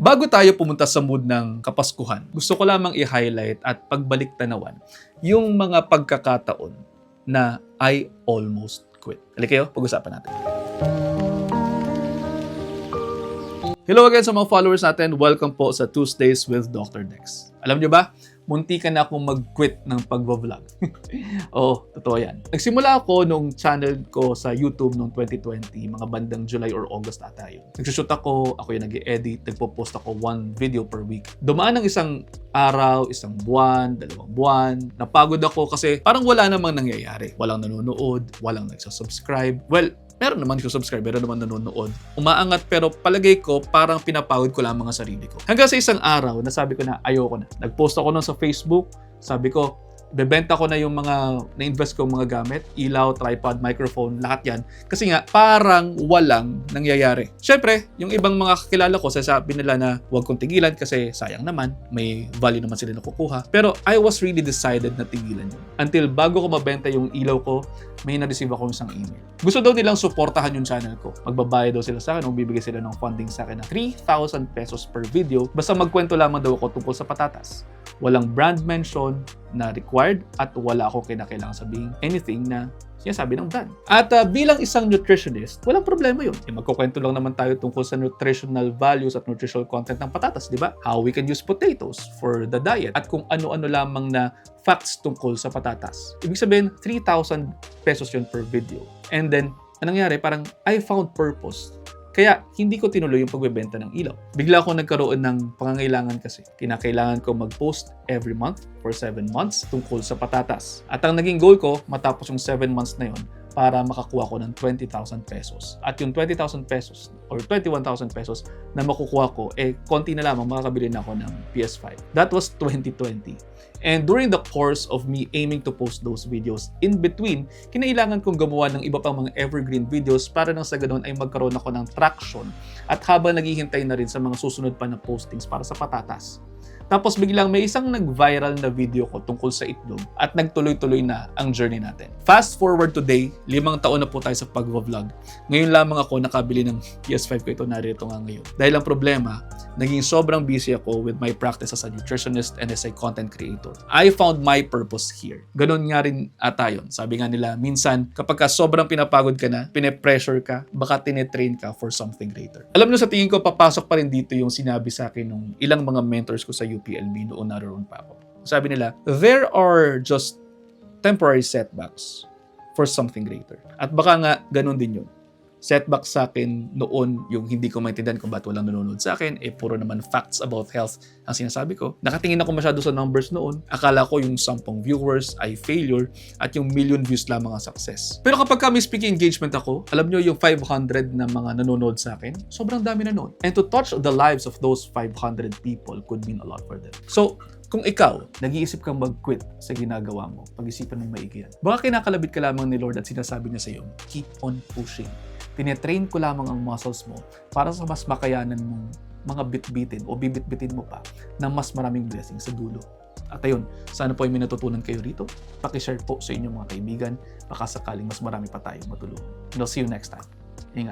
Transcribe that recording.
Bago tayo pumunta sa mood ng Kapaskuhan, gusto ko lamang i-highlight at pagbalik-tanawan yung mga pagkakataon na I almost quit. Halika kayo, pag-usapan natin. Hello again sa mga followers natin. Welcome po sa Tuesdays with Dr. Dex. Alam nyo ba, muntikan na akong mag-quit ng pag-vlog. Oo, totoo yan. Nagsimula ako nung channel ko sa YouTube noong 2020, mga bandang July or August ata yun. Nagsushoot ako yung nag-i-edit, nagpo-post ako 1 video per week. Dumaan ng isang araw, isang buwan, 2 buwan. Napagod ako kasi parang wala namang nangyayari. Walang nanonood, walang nagsasubscribe. Well, meron naman subscribe, meron naman nanonood. Umaangat pero palagay ko parang pinapagod ko lang mga sarili ko. Hanggang sa isang araw, nasabi ko na ayoko na. Nag-post ako nun sa Facebook, sabi ko, bebenta ko na yung mga na-invest ko mga gamit, ilaw, tripod, microphone, lahat yan. Kasi nga, parang walang nangyayari. Siyempre, yung ibang mga kakilala ko, sasabi nila na huwag kong tigilan kasi sayang naman, may value naman sila nakukuha. Pero I was really decided na tigilan yun. Until bago ko mabenta yung ilaw ko, may na-receive ako isang email. Gusto daw nilang suportahan yung channel ko. Magbabayad daw sila sa akin o bibigay sila ng funding sa akin na 3,000 pesos per video. Basta magkwento lamang daw ako tungkol sa patatas. Walang brand mention na required at wala akong kinakailangan sabihin anything na sinasabi ng brand. At bilang isang nutritionist, walang problema yun. Magkukwento lang naman tayo tungkol sa nutritional values at nutritional content ng patatas, di ba? How we can use potatoes for the diet at kung ano-ano lamang na facts tungkol sa patatas. Ibig sabihin, 3,000 pesos yun per video. And then, anong nangyari? Parang I found purpose. Kaya, hindi ko tinuloy yung pagbebenta ng ilaw. Bigla ako nagkaroon ng pangangailangan kasi. Kinakailangan ko mag-post every month for 7 months tungkol sa patatas. At ang naging goal ko, matapos yung 7 months na yun, para makakuha ko ng 20,000 pesos. At yung 20,000 pesos or 21,000 pesos na makukuha ko, konti na lamang makakabili na ako ng PS5. That was 2020. And during the course of me aiming to post those videos, in between, kinailangan kong gumawa ng iba pang mga evergreen videos para nang sa ganun ay magkaroon ako ng traction at habang naghihintay na rin sa mga susunod pa na postings para sa patatas. Tapos biglang may isang nag-viral na video ko tungkol sa itlog at nagtuloy-tuloy na ang journey natin. Fast forward today, 5 taon na po tayo sa pag-vlog. Ngayon lamang ako nakabili ng PS5 ko, ito narito nga ngayon. Dahil ang problema, naging sobrang busy ako with my practice as a nutritionist and as a content creator. I found my purpose here. Ganon nga rin ata yun. Sabi nga nila, minsan kapag sobrang pinapagod ka na, pine-pressure ka, baka tinetrain ka for something greater. Alam nyo, sa tingin ko, papasok pa rin dito yung sinabi sa akin ng ilang mga mentors ko sa UPLB noon naroon pa ako. Sabi nila, there are just temporary setbacks for something greater. At baka nga ganun din yun. Setback sa akin noon, yung hindi ko maintindihan kung ba't walang nanonood sa akin, puro naman facts about health ang sinasabi ko. Nakatingin ako masyado sa numbers noon. Akala ko yung 10 viewers ay failure at yung million views lamang ang success. Pero kapag may speaking engagement ako, alam nyo yung 500 na mga nanonood sa akin, sobrang dami na noon. And to touch the lives of those 500 people could mean a lot for them. So, kung ikaw, nag-iisip kang mag-quit sa ginagawa mo, pag-isipan mong maigi yan. Baka kinakalabit ka lamang ni Lord at sinasabi niya sa iyo, keep on pushing. Tinetrain ko lamang ang muscles mo para sa mas makayanan mong mga bit-bitin o bibit-bitin mo pa ng mas maraming blessing sa dulo. At ayun, sana po ay may natutunan kayo rito. Pakishare po sa inyong mga kaibigan, baka sakaling mas marami pa tayong matulungan. And I'll see you next time. Ingat.